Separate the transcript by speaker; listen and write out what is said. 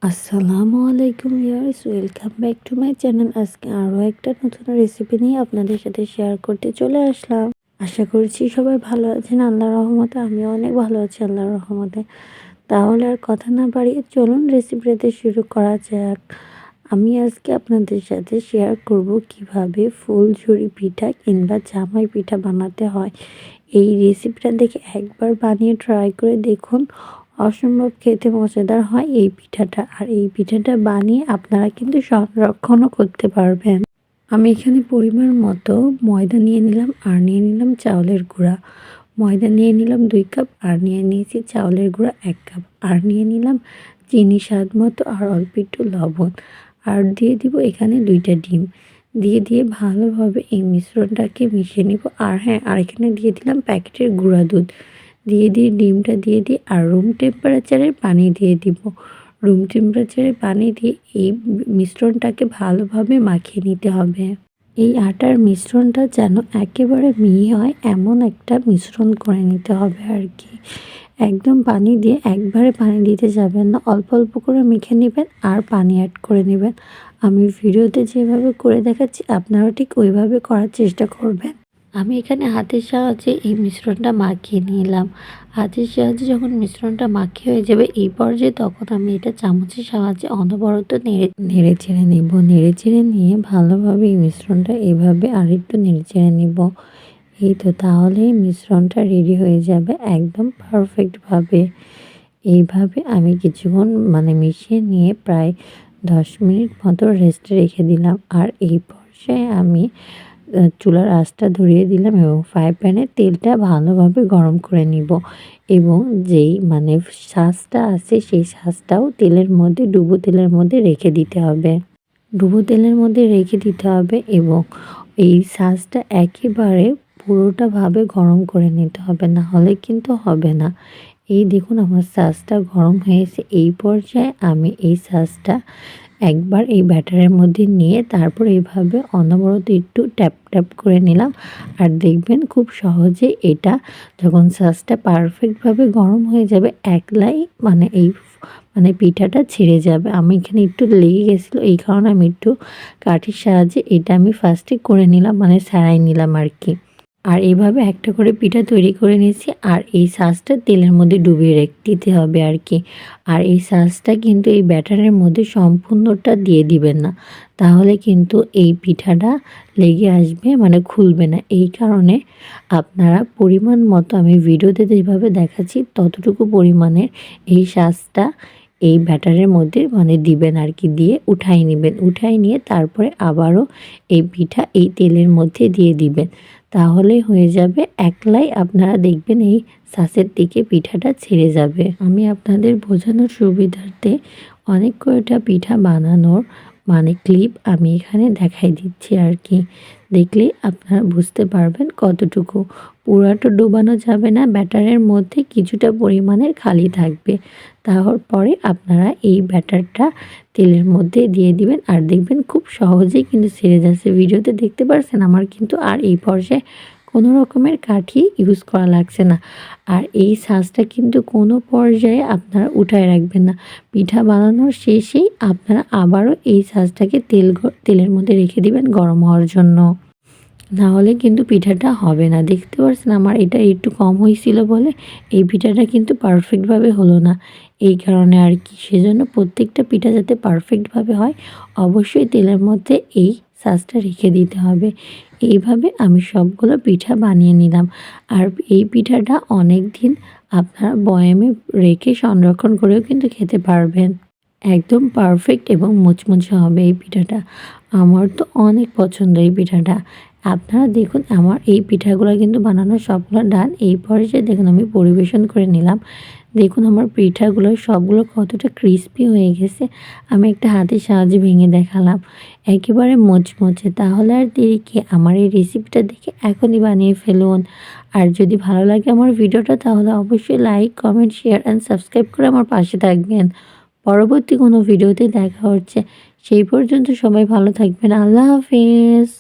Speaker 1: আসসালামু আলাইকুম viewers, welcome back to my channel. আজকে আরও একটা নতুন রেসিপি নিয়ে আপনাদের সাথে শেয়ার করতে চলে আসলাম। আশা করছি সবাই ভালো আছেন আল্লাহর রহমতে। আমিও অনেক ভালো আছি আল্লাহর রহমতে। তাহলে আর কথা না বাড়িয়ে চলুন রেসিপিতে শুরু করা যাক। আমি আজকে আপনাদের সাথে শেয়ার করব কিভাবে ফুলঝুরি পিঠা কিংবা জামাই পিঠা বানাতে হয়। এই রেসিপিটা দেখে একবার বানিয়ে ট্রাই করে দেখুন, অসম্ভব খেতে মজাদার হয় এই পিঠাটা। আর এই পিঠাটা বানিয়ে আপনারা কিন্তু সংরক্ষণও করতে পারবেন। আমি এখানে পরিমাণ মতো ময়দা নিয়ে নিলাম আর নিয়ে নিলাম চাউলের গুঁড়া। ময়দা নিয়ে নিলাম 2 কাপ আর নিয়ে নিয়েছি চাউলের গুঁড়া 1 কাপ আর নিয়ে নিলাম চিনি স্বাদ মতো আর অল্প একটু লবণ। আর দিয়ে দিব এখানে 2টা ডিম। দিয়ে ভালোভাবে এই মিশ্রণটাকে মিশিয়ে নিব। আর হ্যাঁ, আর এখানে দিয়ে দিলাম প্যাকেটের গুঁড়া দুধ। দিয়ে ডিমটা দিয়ে আর রুম টেম্পারেচারের পানি দিয়ে দিব। রুম টেম্পারেচারের পানি দিয়ে এই মিশ্রণটাকে ভালোভাবে মাখিয়ে নিতে হবে। এই আটার মিশ্রণটা যেন একেবারে মিহি হয় এমন একটা মিশ্রণ করে নিতে হবে আর কি। একদম পানি দিয়ে একবারে পানি দিতে যাবেন না, অল্প অল্প করে মেখে নেবেন আর পানি অ্যাড করে নেবেন। আমি ভিডিওতে যেভাবে করে দেখাচ্ছি আপনারাও ঠিক ওইভাবে করার চেষ্টা করবেন। আমি এখানে হাতের সাহায্যে এই মিশ্রণটা মাখিয়ে নিলাম। হাতের সাহায্যে যখন মিশ্রণটা মাখিয়ে হয়ে যাবে এই পর্যায়ে, তখন আমি এটা চামচের সাহায্যে অনবরত নেড়ে চেড়ে নেব। নেড়ে চেড়ে নিয়ে ভালোভাবে এই মিশ্রণটা এভাবে আরেকটু নেড়ে চেড়ে নেব। এই তো, তাহলেই মিশ্রণটা রেডি হয়ে যাবে একদম পারফেক্টভাবে। এইভাবে আমি কিছুক্ষণ মিশিয়ে নিয়ে প্রায় 10 মিনিট মতো রেস্টে রেখে দিলাম। আর এই পর্যায়ে আমি চুলার আঁচটা ধরিয়ে দিলাম এবং ফ্রাই প্যানে তেলটা ভালোভাবে গরম করে নিব। এবং যেই শাঁসটা আছে সেই শাঁসটাও তেলের মধ্যে, ডুবো তেলের মধ্যে রেখে দিতে হবে। ডুবো তেলের মধ্যে রেখে দিতে হবে এবং এই শাঁসটা একেবারে পুরোটাভাবে গরম করে নিতে হবে, না হলে কিন্তু হবে না। এই দেখুন আমার শাঁসটা গরম হয়েছে। এই পর্যায়ে আমি এই শাঁসটা একবার এই ব্যাটারের মধ্যে নিয়ে তারপর এইভাবে অনবরত একটু ট্যাপ ট্যাপ করে নিলাম। আর দেখবেন খুব সহজে এটা যখন শাঁসটা পারফেক্টভাবে গরম হয়ে যাবে একলাই এই পিঠাটা ছেড়ে যাবে। আমি এখানে একটু লেগে গেছিলো, এই কারণে আমি একটু কাঠির সাহায্যে এটা আমি ফার্স্টে করে নিলাম, ছাড়াই নিলাম আর কি। আর এইভাবে একটা করে পিঠা তৈরি করে নিয়েছি। আর এই শাঁসটা তেলের মধ্যে ডুবিয়ে দিতে হবে আর কি। আর এই শাঁসটা কিন্তু এই ব্যাটারের মধ্যে সম্পূর্ণটা দিয়ে দিবেন না, তাহলে কিন্তু এই পিঠাটা লেগে আসবে, খুলবে না। এই কারণে আপনারা পরিমাণ মতো, আমি ভিডিওতে যেভাবে দেখাচ্ছি ততটুকু পরিমাণের এই শাঁসটা এই ব্যাটারের মধ্যে দিবেন আর কি। দিয়ে উঠাই নেবেন। উঠাই নিয়ে তারপরে আবারও এই পিঠা এই তেলের মধ্যে দিয়ে দিবেন। তাহলে হয়ে যাবে একলাই, আপনারা দেখবেন এই শাঁসের দিকে পিঠাটা ছেড়ে যাবে। আমি আপনাদের বোঝানোর সুবিধার্থে অনেক কয়টা পিঠা বানানোর ক্লিপ আমি এখানে দেখাই দিচ্ছি আর কি। দেখলে আপনারা বুঝতে পারবেন কতটুকু। পুরাটা ডোবানো যাবে না, ব্যাটারের মধ্যে কিছুটা পরিমাণের খালি থাকবে। তারপরে আপনারা এই ব্যাটারটা তেলের মধ্যে দিয়ে দিবেন আর দেখবেন খুব সহজেই কিন্তু ছেড়ে যাচ্ছে। ভিডিওতে দেখতে পাচ্ছেন আমার কিন্তু আর এই পর্যায়ে কোনো রকমের কাঠি ইউজ করা লাগছে না। আর এই শাঁসটা কিন্তু কোনো পর্যায়ে আপনারা উঠায় রাখবেন না। পিঠা বানানোর শেষেই আপনারা আবারও এই শাঁসটাকে তেলের মধ্যে রেখে দিবেন গরম হওয়ার জন্য। না হলে কিন্তু পিঠাটা হবে না। দেখতে পাচ্ছেন আমার এটা একটু কম হয়েছিল বলে এই পিঠাটা কিন্তু পারফেক্টভাবে হলো না। এই কারণে আর কি, সেজন্য প্রত্যেকটা পিঠা যাতে পারফেক্টভাবে হয় অবশ্যই তেলের মধ্যে এই শাঁসটা রেখে দিতে হবে। এইভাবে আমি সবগুলো পিঠা বানিয়ে নিলাম। আর এই পিঠাটা অনেক দিন আপনারা বয়ামে রেখে সংরক্ষণ করেও কিন্তু খেতে পারবেন। একদম পারফেক্ট এবং মুচমুচে হবে এই পিঠাটা। আমার তো অনেক পছন্দ এই পিঠাটা। আপনারা দেখুন আমার এই পিঠাগুলো কিন্তু বানানো সবগুলো ডান। এই পর্যায়ে দেখুন আমি পরিবেশন করে নিলাম। দেখুন আমার পিঠাগুলো সবগুলো কতটা ক্রিস্পি হয়ে গেছে। আমি একটা হাতের সাহায্যে ভেঙে দেখালাম, একেবারে মুচমুচে। তাহলে আর দেরি কি, আমার এই রেসিপিটা দেখে এখনই বানিয়ে ফেলুন। আর যদি ভালো লাগে আমার ভিডিওটা তাহলে অবশ্যই like, comment, share and subscribe করে আমার পাশে থাকবেন। পরবর্তী কোনো ভিডিওতে দেখা হচ্ছে। সেই পর্যন্ত সবাই ভালো থাকবেন। আল্লাহ হাফেজ।